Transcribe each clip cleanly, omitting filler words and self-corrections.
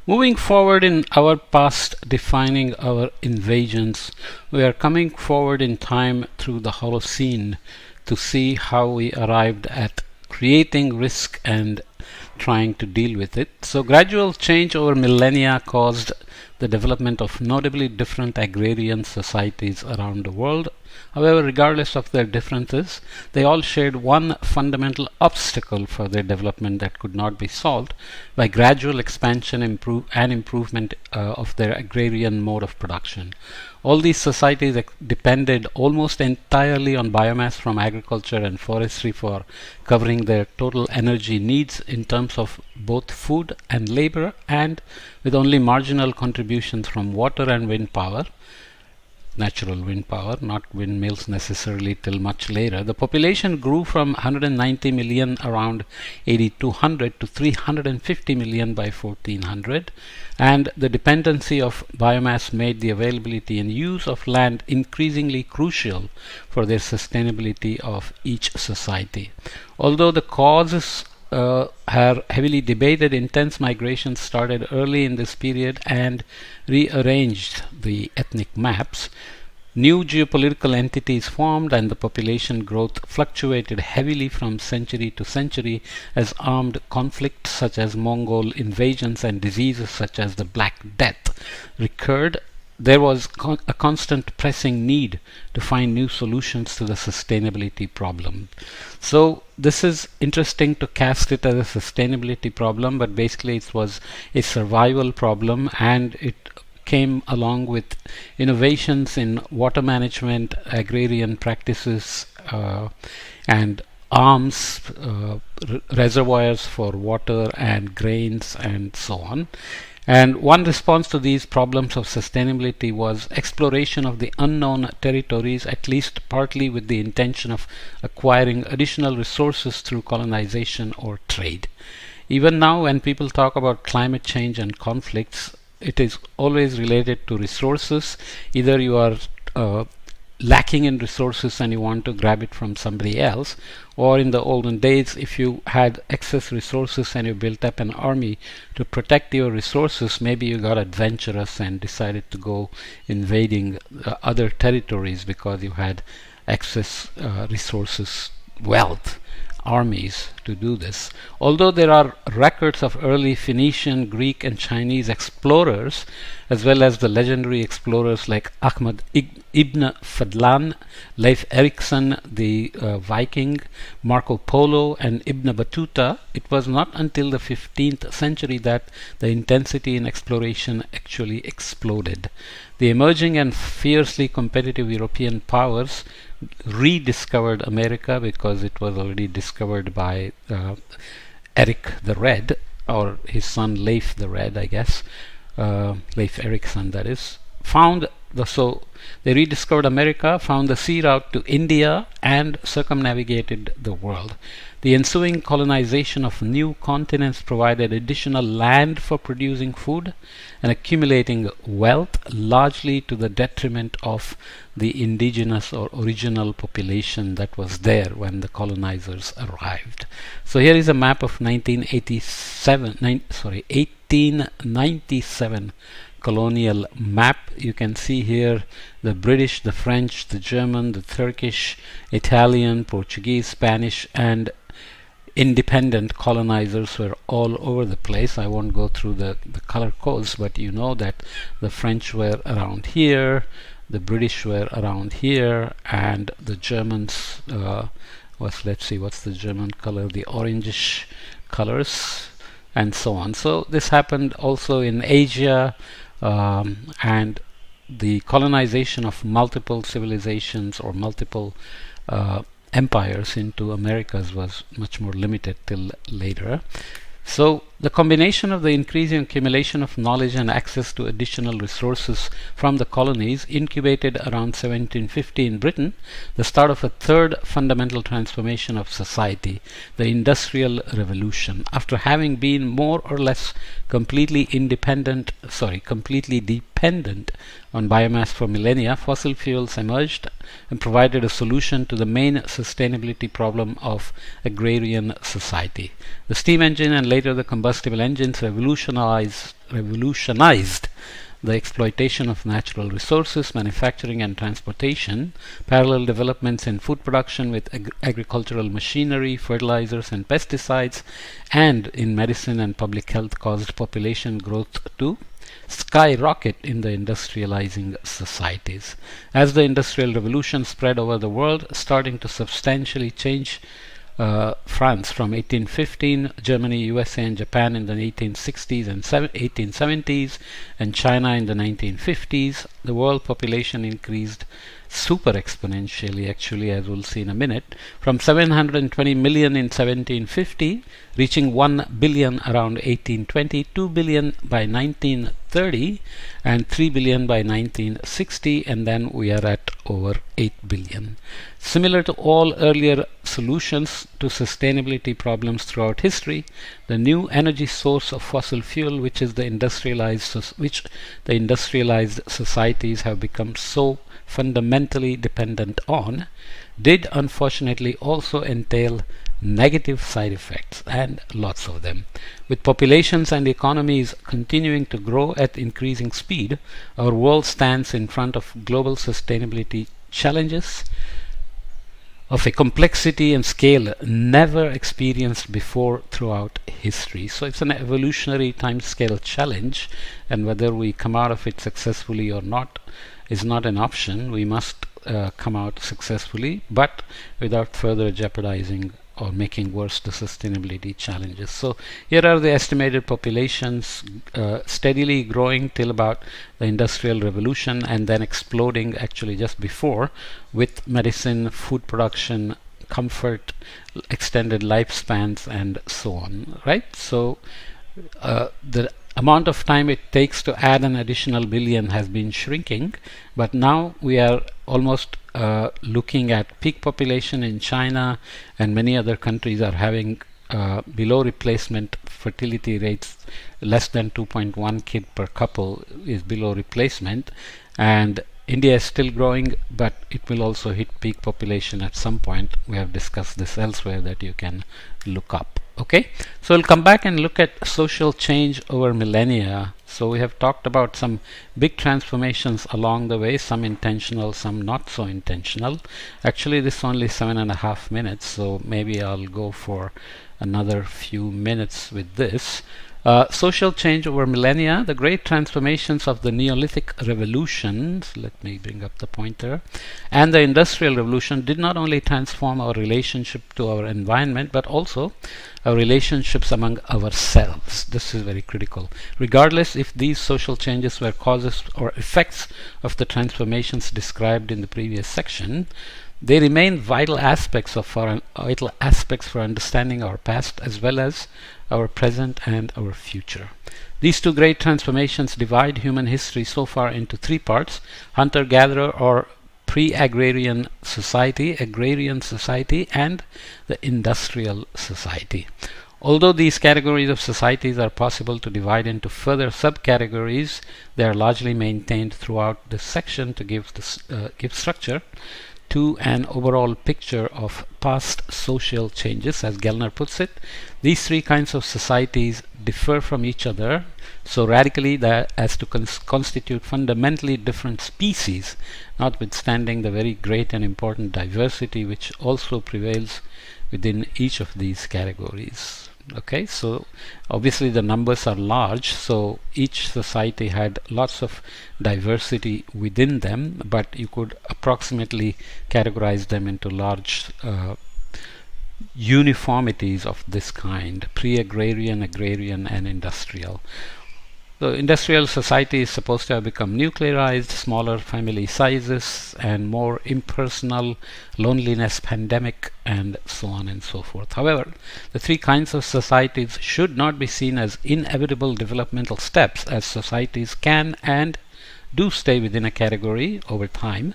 Moving forward in our past, defining our invasions, we are coming forward in time through the Holocene to see how we arrived at creating risk and trying to deal with it. So gradual change over millennia caused the development of notably different agrarian societies around the world. However, regardless of their differences, they all shared one fundamental obstacle for their development that could not be solved by gradual expansion and improvement of their agrarian mode of production. All these societies depended almost entirely on biomass from agriculture and forestry for covering their total energy needs in terms of both food and labor, and with only marginal contributions from water and wind power. Natural wind power, not windmills necessarily till much later. The population grew from 190 million around 8200 to 350 million by 1400, and the dependency of biomass made the availability and use of land increasingly crucial for their sustainability of each society. Although the causes are heavily debated, intense migration started early in this period and rearranged the ethnic maps. New geopolitical entities formed and the population growth fluctuated heavily from century to century as armed conflicts such as Mongol invasions and diseases such as the Black Death recurred. There was a constant pressing need to find new solutions to the sustainability problem. So this is interesting to cast it as a sustainability problem, but basically it was a survival problem, and it came along with innovations in water management, agrarian practices, and arms, reservoirs for water and grains, and so on. And one response to these problems of sustainability was exploration of the unknown territories, at least partly with the intention of acquiring additional resources through colonization or trade. Even now, when people talk about climate change and conflicts, it is always related to resources. Either you are lacking in resources and you want to grab it from somebody else, or in the olden days, if you had excess resources and you built up an army to protect your resources, maybe you got adventurous and decided to go invading other territories because you had excess resources, wealth, armies to do this. Although there are records of early Phoenician, Greek and Chinese explorers, as well as the legendary explorers like Ahmad ibn Fadlan, Leif Erikson the Viking, Marco Polo and Ibn Battuta, it was not until the 15th century that the intensity in exploration actually exploded. The emerging and fiercely competitive European powers rediscovered America because it was already discovered by Eric the Red, or his son Leif the Red, I guess, Leif Erikson, that is. So they rediscovered America, found the sea route to India, and circumnavigated the world. The ensuing colonization of new continents provided additional land for producing food and accumulating wealth, largely to the detriment of the indigenous or original population that was there when the colonizers arrived. So here is a map of 1897 colonial map. You can see here the British, the French, the German, the Turkish, Italian, Portuguese, Spanish and independent colonizers were all over the place. I won't go through the color codes, but you know that the French were around here, the British were around here, and the Germans let's see, what's the German color? The orangish colors, and so on. So this happened also in Asia, and the colonization of multiple civilizations or multiple empires into Americas was much more limited till later. So the combination of the increasing accumulation of knowledge and access to additional resources from the colonies incubated around 1750 in Britain the start of a third fundamental transformation of society, the Industrial Revolution. After having been more or less completely dependent on biomass for millennia, fossil fuels emerged and provided a solution to the main sustainability problem of agrarian society. The steam engine and later the combustion combustible engines revolutionized the exploitation of natural resources, manufacturing and transportation. Parallel developments in food production with agricultural machinery, fertilizers and pesticides, and in medicine and public health caused population growth to skyrocket in the industrializing societies. As the Industrial Revolution spread over the world, starting to substantially change France from 1815, Germany, USA and Japan in the 1860s and 1870s, and China in the 1950s, the world population increased super exponentially, actually, as we'll see in a minute, from 720 million in 1750, reaching 1 billion around 1820, 2 billion by 1930, and 3 billion by 1960, and then we are at over 8 billion. Similar to all earlier solutions to sustainability problems throughout history, the new energy source of fossil fuel, which the industrialized societies have become so fundamentally dependent on, did unfortunately also entail negative side effects, and lots of them. With populations and economies continuing to grow at increasing speed, our world stands in front of global sustainability challenges of a complexity and scale never experienced before throughout history. So it's an evolutionary time-scale challenge, and whether we come out of it successfully or not is not an option. We must come out successfully, but without further jeopardizing or making worse the sustainability challenges. So here are the estimated populations steadily growing till about the Industrial Revolution, and then exploding actually just before, with medicine, food production, comfort, extended lifespans and so on, right? So the amount of time it takes to add an additional billion has been shrinking, but now we are almost looking at peak population in China, and many other countries are having below replacement fertility rates. Less than 2.1 kid per couple is below replacement, and India is still growing, but it will also hit peak population at some point. We have discussed this elsewhere that you can look up. Okay, so we'll come back and look at social change over millennia. So we have talked about some big transformations along the way, some intentional, some not so intentional. Actually, this is only 7.5 minutes, so maybe I'll go for another few minutes with this. Social change over millennia, the great transformations of the Neolithic revolutions, let me bring up the pointer, and the Industrial Revolution did not only transform our relationship to our environment, but also our relationships among ourselves. This is very critical. Regardless if these social changes were causes or effects of the transformations described in the previous section, they remain vital aspects for understanding our past as well as our present and our future. These two great transformations divide human history so far into three parts: hunter-gatherer or pre-agrarian society, agrarian society, and the industrial society. Although these categories of societies are possible to divide into further subcategories, they are largely maintained throughout this section to give structure to an overall picture of past social changes. As Gellner puts it, these three kinds of societies differ from each other so radically that as to constitute fundamentally different species, notwithstanding the very great and important diversity which also prevails within each of these categories. Okay, so obviously the numbers are large, so each society had lots of diversity within them, but you could approximately categorize them into large uniformities of this kind: pre-agrarian, agrarian and industrial. The industrial society is supposed to have become nuclearized, smaller family sizes and more impersonal, loneliness, pandemic and so on and so forth. However, the three kinds of societies should not be seen as inevitable developmental steps, as societies can and do stay within a category over time.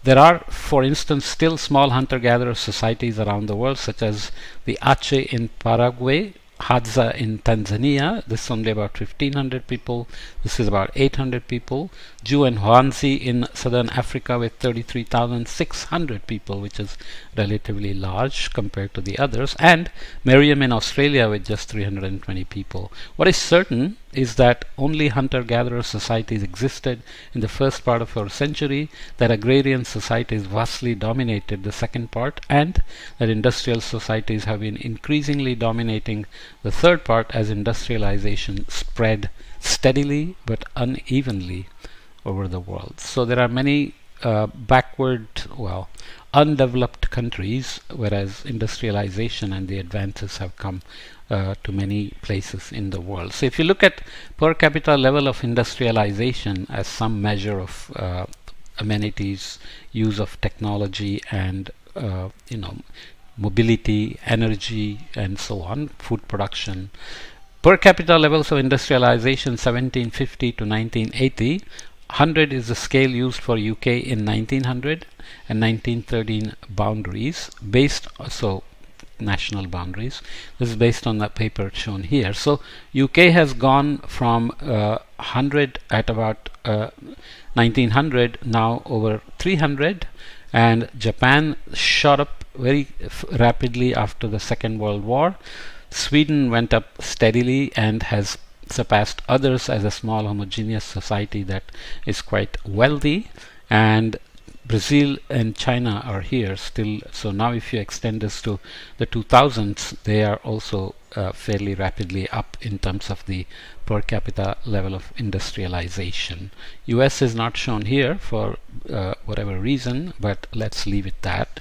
There are, for instance, still small hunter-gatherer societies around the world, such as the Ache in Paraguay, Hadza in Tanzania. This is only about 1,500 people. This is about 800 people. Ju and Hoanzi in southern Africa with 33,600 people, which is relatively large compared to the others. And Meriam in Australia with just 320 people. What is certain is that only hunter-gatherer societies existed in the first part of our century, that agrarian societies vastly dominated the second part, and that industrial societies have been increasingly dominating the third part as industrialization spread steadily but unevenly over the world. So there are many undeveloped countries, whereas industrialization and the advances have come to many places in the world. So if you look at per capita level of industrialization as some measure of amenities, use of technology, and mobility, energy, and so on, food production. Per capita levels of industrialization 1750 to 1980. 100 is the scale used for UK in 1900 and 1913 boundaries, national boundaries. This is based on the paper shown here. So UK has gone from 100 at about 1900, now over 300, and Japan shot up very rapidly after the Second World War. Sweden went up steadily and has surpassed others as a small homogeneous society that is quite wealthy, and Brazil and China are here still. So now if you extend this to the 2000s, they are also fairly rapidly up in terms of the per capita level of industrialization. US is not shown here for whatever reason, but let's leave it at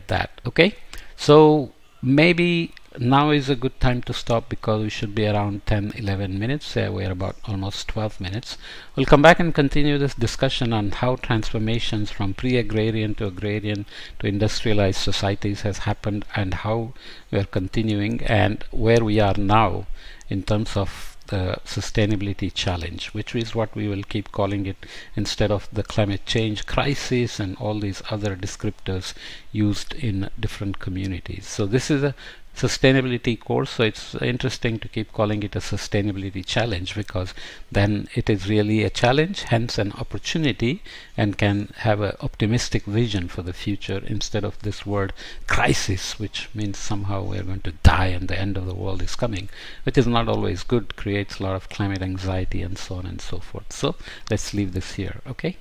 that. Okay, so maybe now is a good time to stop, because we should be around 10-11 minutes. We're about almost 12 minutes. We'll come back and continue this discussion on how transformations from pre-agrarian to agrarian to industrialized societies has happened, and how we are continuing, and where we are now in terms of the sustainability challenge, which is what we will keep calling it instead of the climate change crisis and all these other descriptors used in different communities. So this is a sustainability course, so it's interesting to keep calling it a sustainability challenge, because then it is really a challenge, hence an opportunity, and can have an optimistic vision for the future instead of this word crisis, which means somehow we're going to die and the end of the world is coming, which is not always good, creates a lot of climate anxiety and so on and so forth. So let's leave this here. Okay.